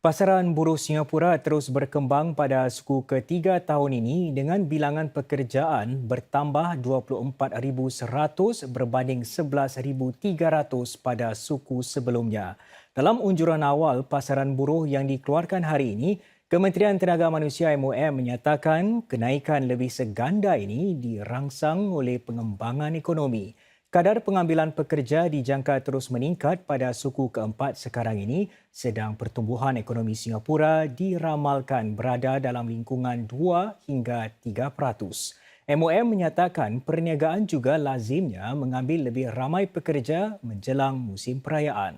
Pasaran buruh Singapura terus berkembang pada suku ketiga tahun ini dengan bilangan pekerjaan bertambah 24,100 berbanding 11,300 pada suku sebelumnya. Dalam unjuran awal pasaran buruh yang dikeluarkan hari ini, Kementerian Tenaga Manusia MOM menyatakan kenaikan lebih seganda ini dirangsang oleh pengembangan ekonomi. Kadar pengambilan pekerja dijangka terus meningkat pada suku keempat sekarang ini, sedang pertumbuhan ekonomi Singapura diramalkan berada dalam lingkungan 2 hingga 3%. MOM menyatakan perniagaan juga lazimnya mengambil lebih ramai pekerja menjelang musim perayaan.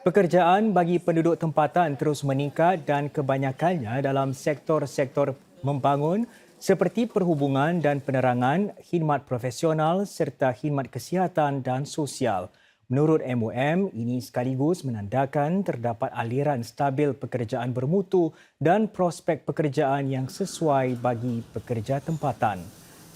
Pekerjaan bagi penduduk tempatan terus meningkat dan kebanyakannya dalam sektor-sektor membangun seperti perhubungan dan penerangan, khidmat profesional serta khidmat kesihatan dan sosial. Menurut MOM, ini sekaligus menandakan terdapat aliran stabil pekerjaan bermutu dan prospek pekerjaan yang sesuai bagi pekerja tempatan.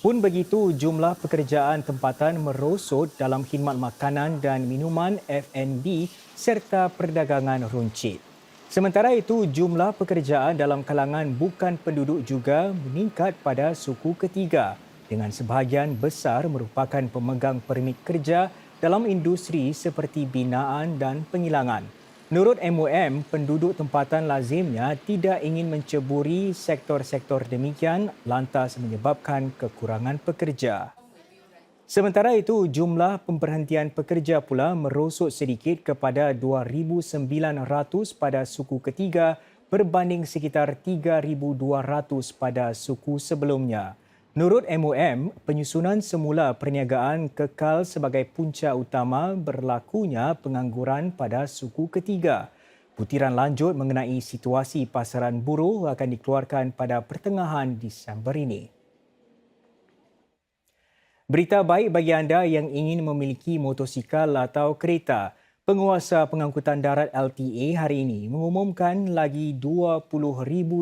Pun begitu, jumlah pekerjaan tempatan merosot dalam khidmat makanan dan minuman F&B serta perdagangan runcit. Sementara itu, jumlah pekerjaan dalam kalangan bukan penduduk juga meningkat pada suku ketiga dengan sebahagian besar merupakan pemegang permit kerja dalam industri seperti binaan dan pengilangan. Menurut MOM, penduduk tempatan lazimnya tidak ingin menceburi sektor-sektor demikian lantas menyebabkan kekurangan pekerja. Sementara itu, jumlah pemberhentian pekerja pula merosot sedikit kepada 2,900 pada suku ketiga berbanding sekitar 3,200 pada suku sebelumnya. Menurut MOM, penyusunan semula perniagaan kekal sebagai punca utama berlakunya pengangguran pada suku ketiga. Butiran lanjut mengenai situasi pasaran buruh akan dikeluarkan pada pertengahan Disember ini. Berita baik bagi anda yang ingin memiliki motosikal atau kereta. Penguasa Pengangkutan Darat LTA hari ini mengumumkan lagi 20,000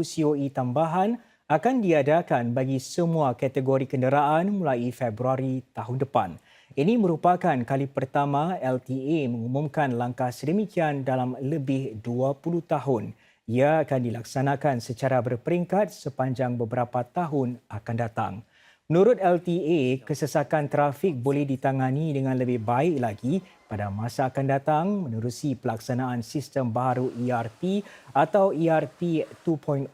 COE tambahan akan diadakan bagi semua kategori kenderaan mulai Februari tahun depan. Ini merupakan kali pertama LTA mengumumkan langkah sedemikian dalam lebih 20 tahun. Ia akan dilaksanakan secara berperingkat sepanjang beberapa tahun akan datang. Menurut LTA, kesesakan trafik boleh ditangani dengan lebih baik lagi pada masa akan datang menerusi pelaksanaan sistem baru ERP atau ERP 2.0.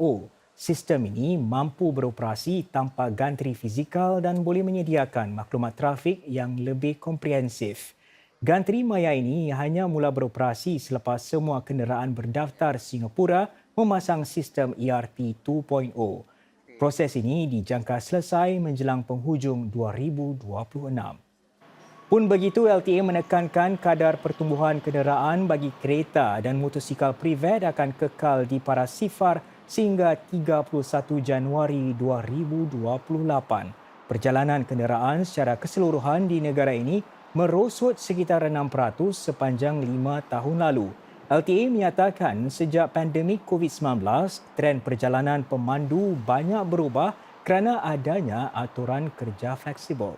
Sistem ini mampu beroperasi tanpa gantri fizikal dan boleh menyediakan maklumat trafik yang lebih komprehensif. Gantri maya ini hanya mula beroperasi selepas semua kenderaan berdaftar Singapura memasang sistem ERP 2.0. Proses ini dijangka selesai menjelang penghujung 2026. Pun begitu, LTA menekankan kadar pertumbuhan kenderaan bagi kereta dan motosikal privat akan kekal di paras sifar sehingga 31 Januari 2028. Perjalanan kenderaan secara keseluruhan di negara ini merosot sekitar 6% sepanjang 5 tahun lalu. LTA menyatakan sejak pandemik COVID-19, tren perjalanan pemandu banyak berubah kerana adanya aturan kerja fleksibel.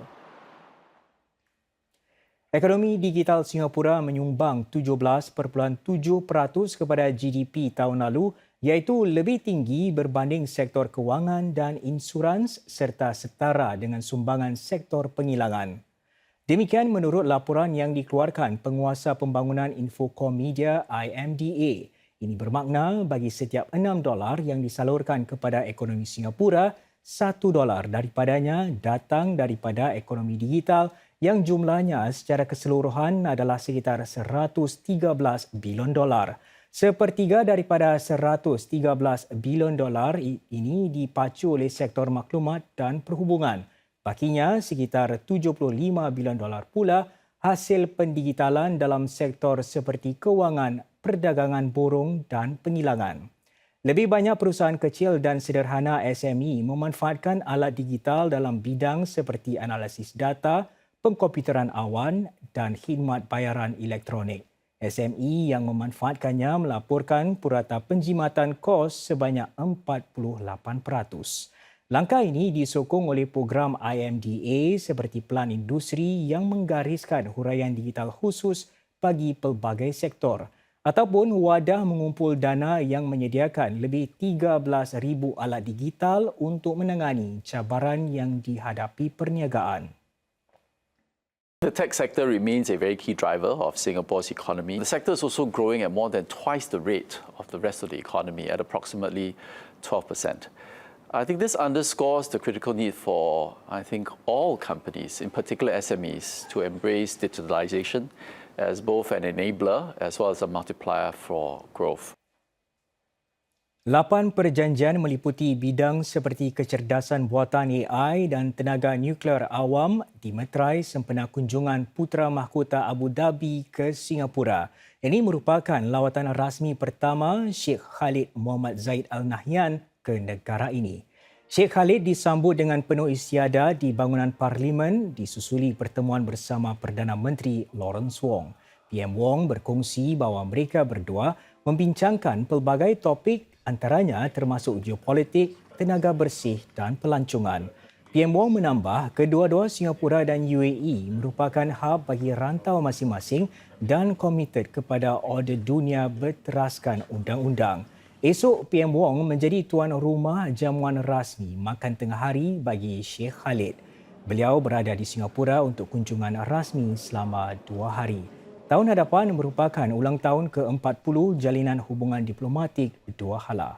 Ekonomi digital Singapura menyumbang 17.7% kepada GDP tahun lalu, iaitu lebih tinggi berbanding sektor kewangan dan insurans serta setara dengan sumbangan sektor pengilangan. Demikian menurut laporan yang dikeluarkan Penguasa Pembangunan Infokom Media IMDA. Ini bermakna bagi setiap $6 yang disalurkan kepada ekonomi Singapura, $1 daripadanya datang daripada ekonomi digital yang jumlahnya secara keseluruhan adalah sekitar $113 bilion. Sepertiga daripada $113 bilion ini dipacu oleh sektor maklumat dan perhubungan. Bakinya sekitar $75 bilion pula hasil pendigitalan dalam sektor seperti kewangan, perdagangan borong dan pengilangan. Lebih banyak perusahaan kecil dan sederhana SME memanfaatkan alat digital dalam bidang seperti analisis data, pengkomputeran awan dan khidmat bayaran elektronik. SME yang memanfaatkannya melaporkan purata penjimatan kos sebanyak 48%. Langkah ini disokong oleh program IMDA seperti Pelan Industri yang menggariskan huraian digital khusus bagi pelbagai sektor. ataupun wadah mengumpul dana yang menyediakan lebih 13,000 alat digital untuk menangani cabaran yang dihadapi perniagaan. The tech sector remains a very key driver of Singapore's economy. The sector is also growing at more than twice the rate of the rest of the economy at approximately 12%. I think this underscores the critical need for, all companies, in particular SMEs, to embrace digitalization as both an enabler as well as a multiplier for growth. 8 perjanjian meliputi bidang seperti kecerdasan buatan AI dan tenaga nuklear awam dimeterai sempena kunjungan Putera Mahkota Abu Dhabi ke Singapura. Ini merupakan lawatan rasmi pertama Sheikh Khalid Muhammad Zaid Al Nahyan ke negara ini. Sheikh Khalid disambut dengan penuh istiada di bangunan Parlimen disusuli pertemuan bersama Perdana Menteri Lawrence Wong. PM Wong berkongsi bahawa mereka berdua membincangkan pelbagai topik antaranya termasuk geopolitik, tenaga bersih dan pelancongan. PM Wong menambah kedua-dua Singapura dan UAE merupakan hub bagi rantau masing-masing dan komited kepada order dunia berteraskan undang-undang. Esok, PM Wong menjadi tuan rumah jamuan rasmi makan tengah hari bagi Sheikh Khalid. Beliau berada di Singapura untuk kunjungan rasmi selama 2 hari. Tahun hadapan merupakan ulang tahun ke-40 jalinan hubungan diplomatik dua hala.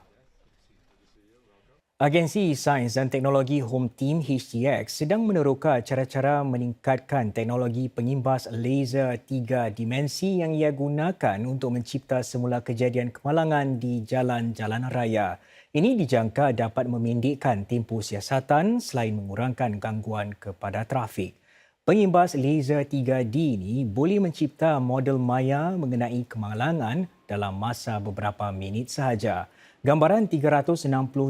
Agensi Sains dan Teknologi Home Team HTX sedang meneroka cara-cara meningkatkan teknologi pengimbas laser 3 dimensi yang ia gunakan untuk mencipta semula kejadian kemalangan di jalan-jalan raya. Ini dijangka dapat memendekkan tempoh siasatan selain mengurangkan gangguan kepada trafik. Pengimbas laser 3D ini boleh mencipta model maya mengenai kemalangan dalam masa beberapa minit sahaja. Gambaran 360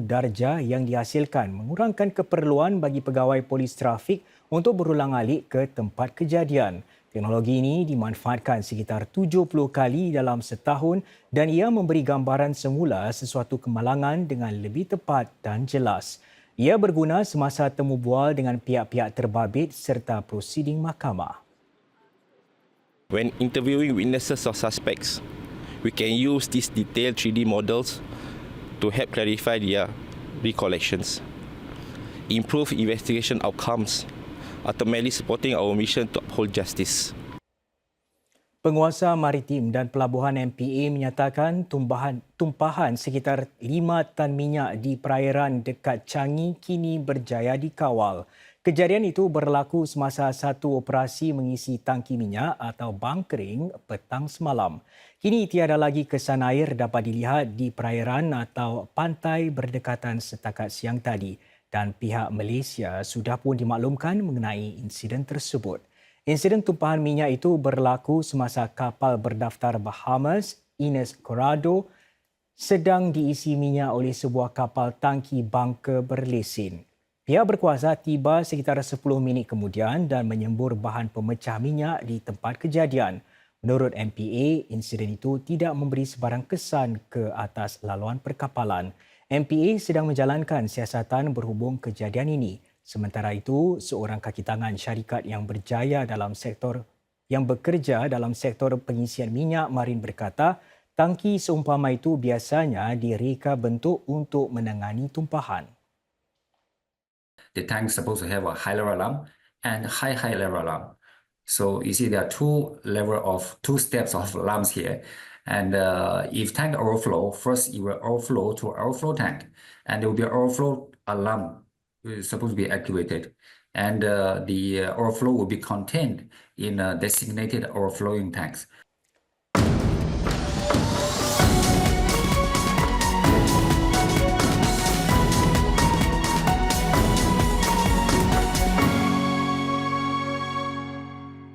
darjah yang dihasilkan mengurangkan keperluan bagi pegawai polis trafik untuk berulang-alik ke tempat kejadian. Teknologi ini dimanfaatkan sekitar 70 kali dalam setahun dan ia memberi gambaran semula sesuatu kemalangan dengan lebih tepat dan jelas. Ia berguna semasa temu bual dengan pihak-pihak terbabit serta prosiding mahkamah. When interviewing witnesses or suspects, we can use these detailed 3D models to help clarify their recollections, improve investigation outcomes, ultimately supporting our mission to uphold justice. Penguasa Maritim dan Pelabuhan MPA menyatakan tumpahan sekitar 5 tan minyak di perairan dekat Changi kini berjaya dikawal. Kejadian itu berlaku semasa satu operasi mengisi tangki minyak atau bunkering petang semalam. Kini tiada lagi kesan air dapat dilihat di perairan atau pantai berdekatan setakat siang tadi dan pihak Malaysia sudah pun dimaklumkan mengenai insiden tersebut. Insiden tumpahan minyak itu berlaku semasa kapal berdaftar Bahamas, Ines Corrado, sedang diisi minyak oleh sebuah kapal tangki bunker berlesen. Pihak berkuasa tiba sekitar 10 minit kemudian dan menyembur bahan pemecah minyak di tempat kejadian. Menurut MPA, insiden itu tidak memberi sebarang kesan ke atas laluan perkapalan. MPA sedang menjalankan siasatan berhubung kejadian ini. Sementara itu, seorang kaki tangan syarikat yang bekerja dalam sektor pengisian minyak marin berkata, tangki seumpama itu biasanya direka bentuk untuk menangani tumpahan. The tank is supposed to have a high level alarm and high level alarm. So you see there are two steps of alarms here. And if tank overflow, first it will overflow to overflow tank, and there will be an overflow alarm is supposed to be activated, and the overflow will be contained in designated overflowing tanks.